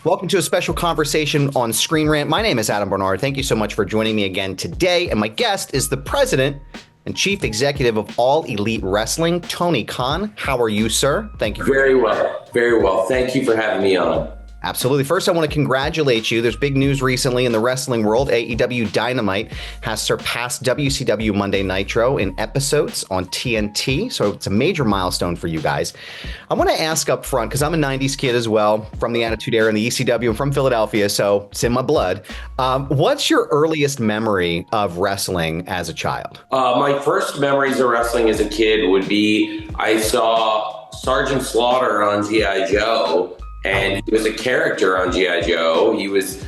Welcome to a special conversation on ScreenRant. My name is Adam Bernard. Thank you so much for joining me again today. And my guest is the president and chief executive of All Elite Wrestling, Tony Khan. How are you, sir? Thank you. Very well. Very well. Thank you for having me on. Absolutely. First, I want to congratulate you. There's big news recently in the wrestling world. AEW Dynamite has surpassed WCW Monday Nitro in episodes on TNT. So it's a major milestone for you guys. I want to ask up front, because I'm a 90s kid as well, from the Attitude Era and the ECW. I'm from Philadelphia, so it's in my blood. What's your earliest memory of wrestling as a child? My first memories of wrestling as a kid would be I saw Sergeant Slaughter on G.I. Joe. And he was a character on G.I. Joe. He was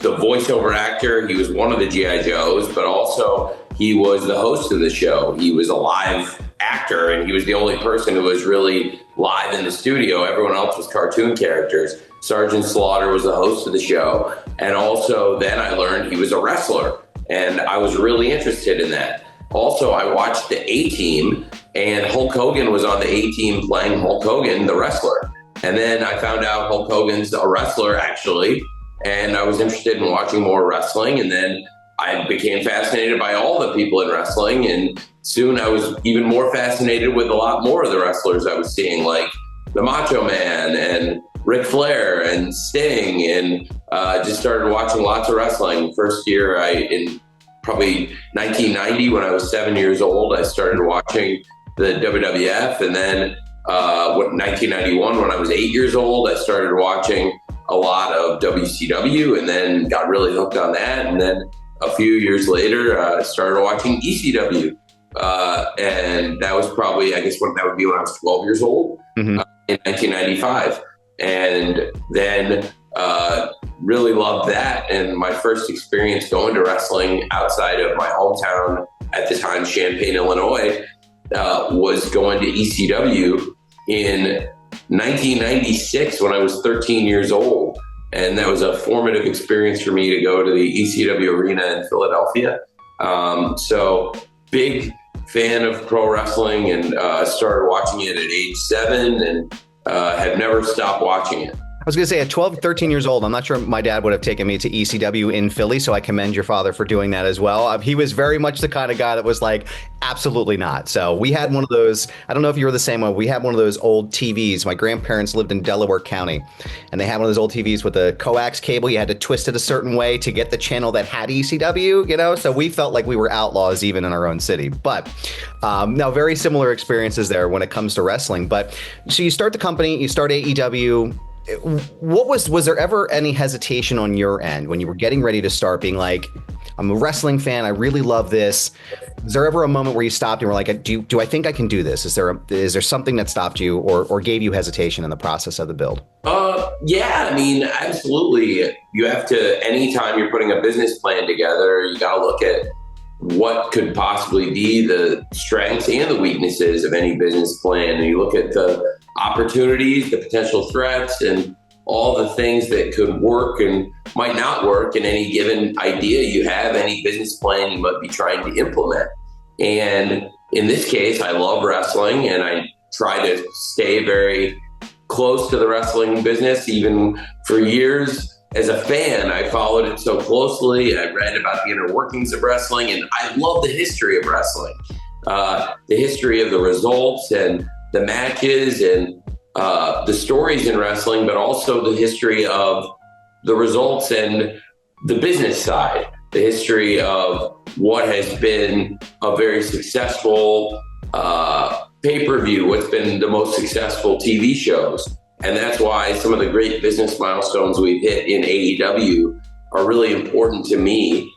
the voiceover actor. He was one of the G.I. Joes, but also he was the host of the show. He was a live actor, and he was the only person who was really live in the studio. Everyone else was cartoon characters. Sergeant Slaughter was the host of the show. And also then I learned he was a wrestler, and I was really interested in that. Also, I watched the A-Team, and Hulk Hogan was on the A-Team playing Hulk Hogan, the wrestler. And then I found out Hulk Hogan's a wrestler, actually, and I was interested in watching more wrestling. And then I became fascinated by all the people in wrestling. And soon I was even more fascinated with a lot more of the wrestlers I was seeing, like the Macho Man and Ric Flair and Sting, and just started watching lots of wrestling. First year, in probably 1990, when I was 7 years old, I started watching the WWF. And then 1991, when I was 8 years old, I started watching a lot of WCW, and then got really hooked on that. And then a few years later, I started watching ECW. And that was probably, I guess, that would be when I was 12 years old, in 1995. And then really loved that. And my first experience going to wrestling outside of my hometown at the time, Champaign, Illinois, was going to ECW in 1996 when I was 13 years old. And that was a formative experience for me to go to the ECW arena in Philadelphia. So big fan of pro wrestling, and started watching it at age 7, and have never stopped watching it. I was going to say at 12, 13 years old, I'm not sure my dad would have taken me to ECW in Philly, so I commend your father for doing that as well. He was very much the kind of guy that was like, absolutely not. So we had one of those, I don't know if you were the same one, we had one of those old TVs. My grandparents lived in Delaware County, and they had one of those old TVs with a coax cable. You had to twist it a certain way to get the channel that had ECW, so we felt like we were outlaws even in our own city. But now very similar experiences there when it comes to wrestling. But so you start the company, you start AEW. Was there ever any hesitation on your end when you were getting ready to start, being like, I'm a wrestling fan, I really love this? Is there ever a moment where you stopped and were like, do I think I can do this? Is there something that stopped you or gave you hesitation in the process of the build? Yeah, I mean, absolutely. You have to, anytime you're putting a business plan together, you got to look at what could possibly be the strengths and the weaknesses of any business plan. And you look at the opportunities, the potential threats, and all the things that could work and might not work in any given idea you have, any business plan you might be trying to implement. And in this case, I love wrestling, and I try to stay very close to the wrestling business. Even for years as a fan, I followed it so closely. I read about the inner workings of wrestling, and I love the history of wrestling, the history of the results and the matches and the stories in wrestling, but also the history of the results and the business side, the history of what has been a very successful pay-per-view, what's been the most successful TV shows. And that's why some of the great business milestones we've hit in AEW are really important to me,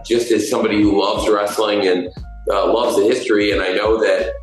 just as somebody who loves wrestling and loves the history. And I know that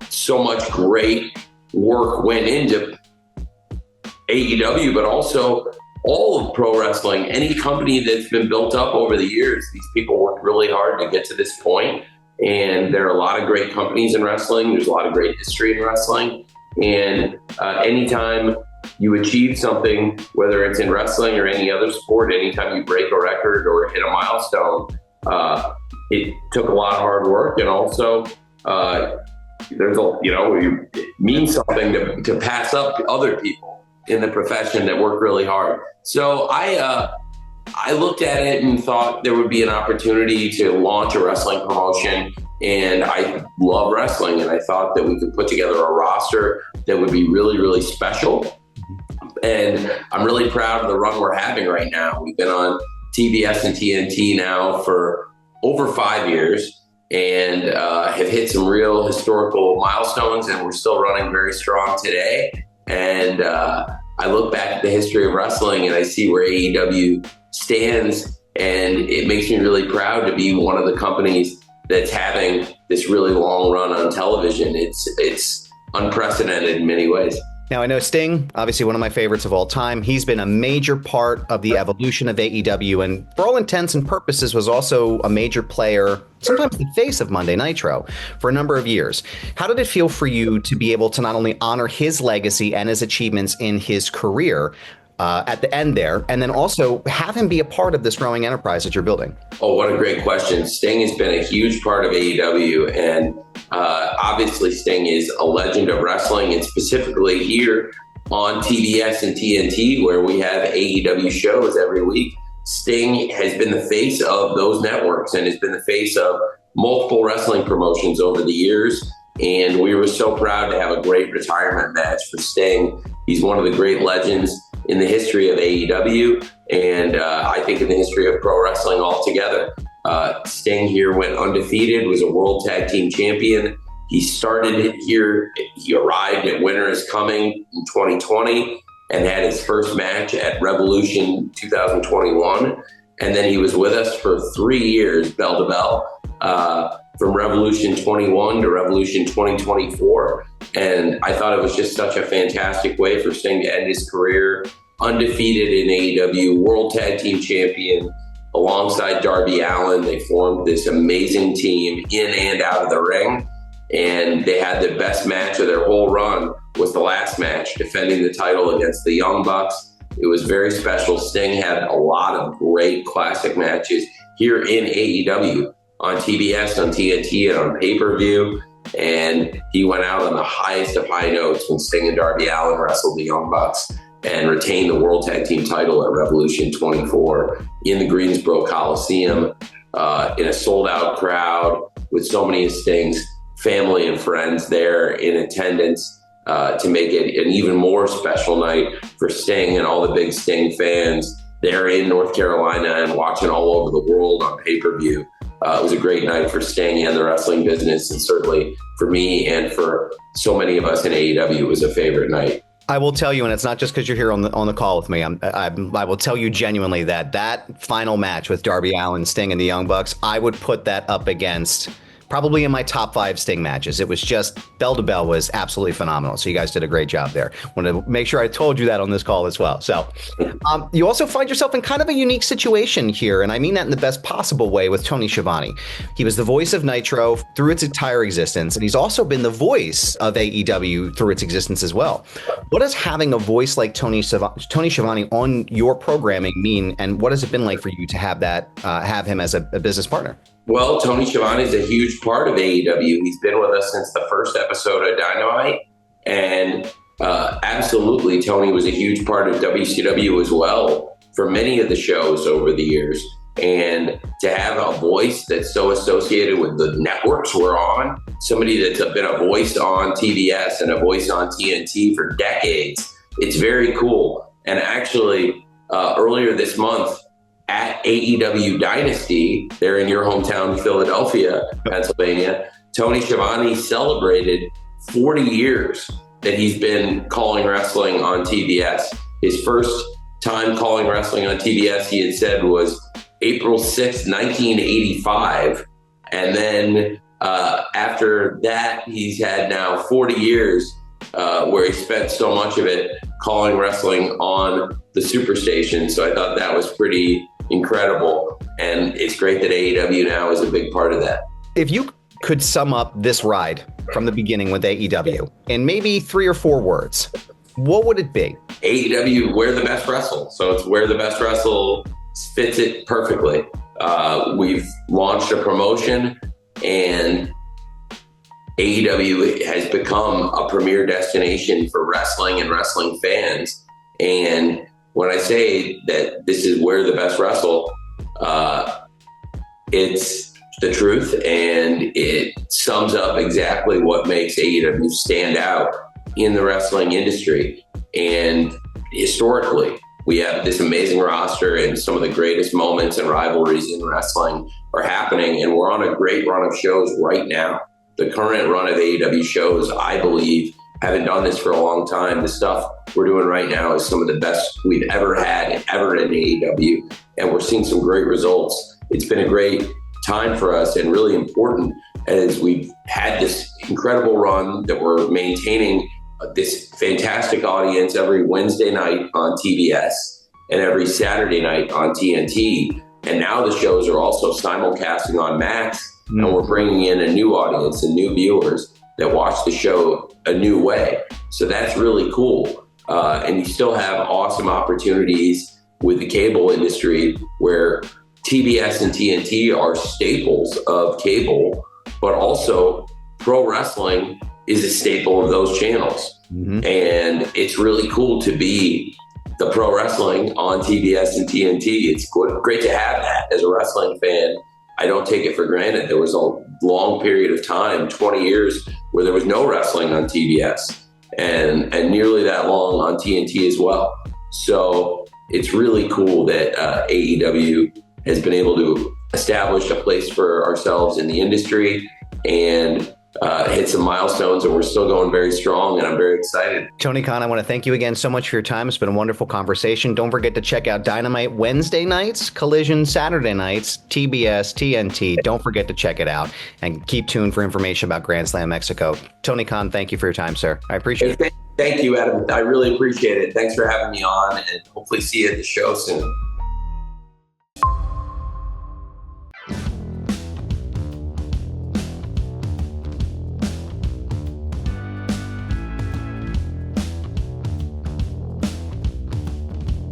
so much great work went into AEW, but also all of pro wrestling. Any company that's been built up over the years, these people worked really hard to get to this point. And there are a lot of great companies in wrestling. There's a lot of great history in wrestling. And anytime you achieve something, whether it's in wrestling or any other sport, anytime you break a record or hit a milestone, it took a lot of hard work. And also, it means something to pass up to other people. in the profession that work really hard. So I looked at it and thought there would be an opportunity to launch a wrestling promotion. And I love wrestling. And I thought that we could put together a roster that would be really, really special. And I'm really proud of the run we're having right now. We've been on TBS and TNT now for over 5 years and have hit some real historical milestones, and we're still running very strong today. And I look back at the history of wrestling and I see where AEW stands, and it makes me really proud to be one of the companies that's having this really long run on television. It's unprecedented in many ways. Now, I know Sting, obviously one of my favorites of all time. He's been a major part of the evolution of AEW, and for all intents and purposes was also a major player, sometimes the face of Monday Nitro, for a number of years. How did it feel for you to be able to not only honor his legacy and his achievements in his career at the end there, and then also have him be a part of this growing enterprise that you're building? Oh, what a great question. Sting has been a huge part of AEW, and obviously Sting is a legend of wrestling, and specifically here on TBS and TNT, where we have AEW shows every week. Sting has been the face of those networks and has been the face of multiple wrestling promotions over the years. And we were so proud to have a great retirement match for Sting. He's one of the great legends in the history of AEW, and I think in the history of pro wrestling altogether. Sting here went undefeated, was a world tag team champion. He started here, he arrived at Winter is Coming in 2020 and had his first match at Revolution 2021. And then he was with us for 3 years, bell to bell, from Revolution 21 to Revolution 2024. And I thought it was just such a fantastic way for Sting to end his career undefeated in AEW, world tag team champion, alongside Darby Allin. They formed this amazing team in and out of the ring. And they had the best match of their whole run was the last match, defending the title against the Young Bucks. It was very special. Sting had a lot of great classic matches here in AEW, on TBS, on TNT, and on pay-per-view. And he went out on the highest of high notes when Sting and Darby Allin wrestled the Young Bucks and retained the World Tag Team title at Revolution 24 in the Greensboro Coliseum, in a sold-out crowd with so many of Sting's family and friends there in attendance, to make it an even more special night for Sting and all the big Sting fans there in North Carolina and watching all over the world on pay-per-view. It was a great night for Sting and the wrestling business, and certainly for me and for so many of us in AEW, it was a favorite night. I will tell you, and it's not just because you're here on the call with me. I will tell you genuinely that final match with Darby Allin, Sting, and the Young Bucks, I would put that up against probably in my top 5 Sting matches. It was just bell to bell was absolutely phenomenal. So you guys did a great job there. Want to make sure I told you that on this call as well. So you also find yourself in kind of a unique situation here. And I mean that in the best possible way with Tony Shiovani. He was the voice of Nitro through its entire existence. And he's also been the voice of AEW through its existence as well. What does having a voice like Tony Shiovani on your programming mean? And what has it been like for you to have him as a business partner? Well, Tony Shiovani is a huge part of AEW. He's been with us since the first episode of Dynamite. And absolutely, Tony was a huge part of WCW as well for many of the shows over the years. And to have a voice that's so associated with the networks we're on, somebody that's been a voice on TBS and a voice on TNT for decades, it's very cool. And actually, earlier this month, at AEW Dynasty, there in your hometown, Philadelphia, Pennsylvania, Tony Shiovani celebrated 40 years that he's been calling wrestling on TBS. His first time calling wrestling on TBS, he had said, was April 6th, 1985. And then after that, he's had now 40 years where he spent so much of it calling wrestling on the Superstation. So I thought that was pretty incredible. And it's great that AEW now is a big part of that. If you could sum up this ride from the beginning with AEW in maybe 3 or 4 words, what would it be? AEW, where the best wrestle. So it's where the best wrestle fits it perfectly. We've launched a promotion, and AEW has become a premier destination for wrestling and wrestling fans. And when I say that this is where the best wrestle, it's the truth, and it sums up exactly what makes AEW stand out in the wrestling industry. And historically, we have this amazing roster, and some of the greatest moments and rivalries in wrestling are happening. And we're on a great run of shows right now. The current run of AEW shows, I believe, haven't done this for a long time. The stuff we're doing right now is some of the best we've ever had ever in AEW. And we're seeing some great results. It's been a great time for us, and really important, as we've had this incredible run that we're maintaining this fantastic audience every Wednesday night on TBS and every Saturday night on TNT. And now the shows are also simulcasting on Max, and we're bringing in a new audience and new viewers that watch the show a new way. So that's really cool. And you still have awesome opportunities with the cable industry, where TBS and TNT are staples of cable, but also pro wrestling is a staple of those channels. And it's really cool to be the pro wrestling on TBS and TNT. It's great to have that as a wrestling fan. I don't take it for granted. There was a long period of time, 20 years, where there was no wrestling on TBS, and nearly that long on TNT as well. So it's really cool that AEW has been able to establish a place for ourselves in the industry and hit some milestones, and we're still going very strong, and I'm very excited. Tony Khan, I want to thank you again so much for your time. It's been a wonderful conversation. Don't forget to check out Dynamite Wednesday nights, Collision Saturday nights, TBS, TNT. Don't forget to check it out, and keep tuned for information about Grand Slam Mexico. Tony Khan, thank you for your time, sir. I appreciate it. Thank you, Adam. I really appreciate it. Thanks for having me on, and hopefully see you at the show soon.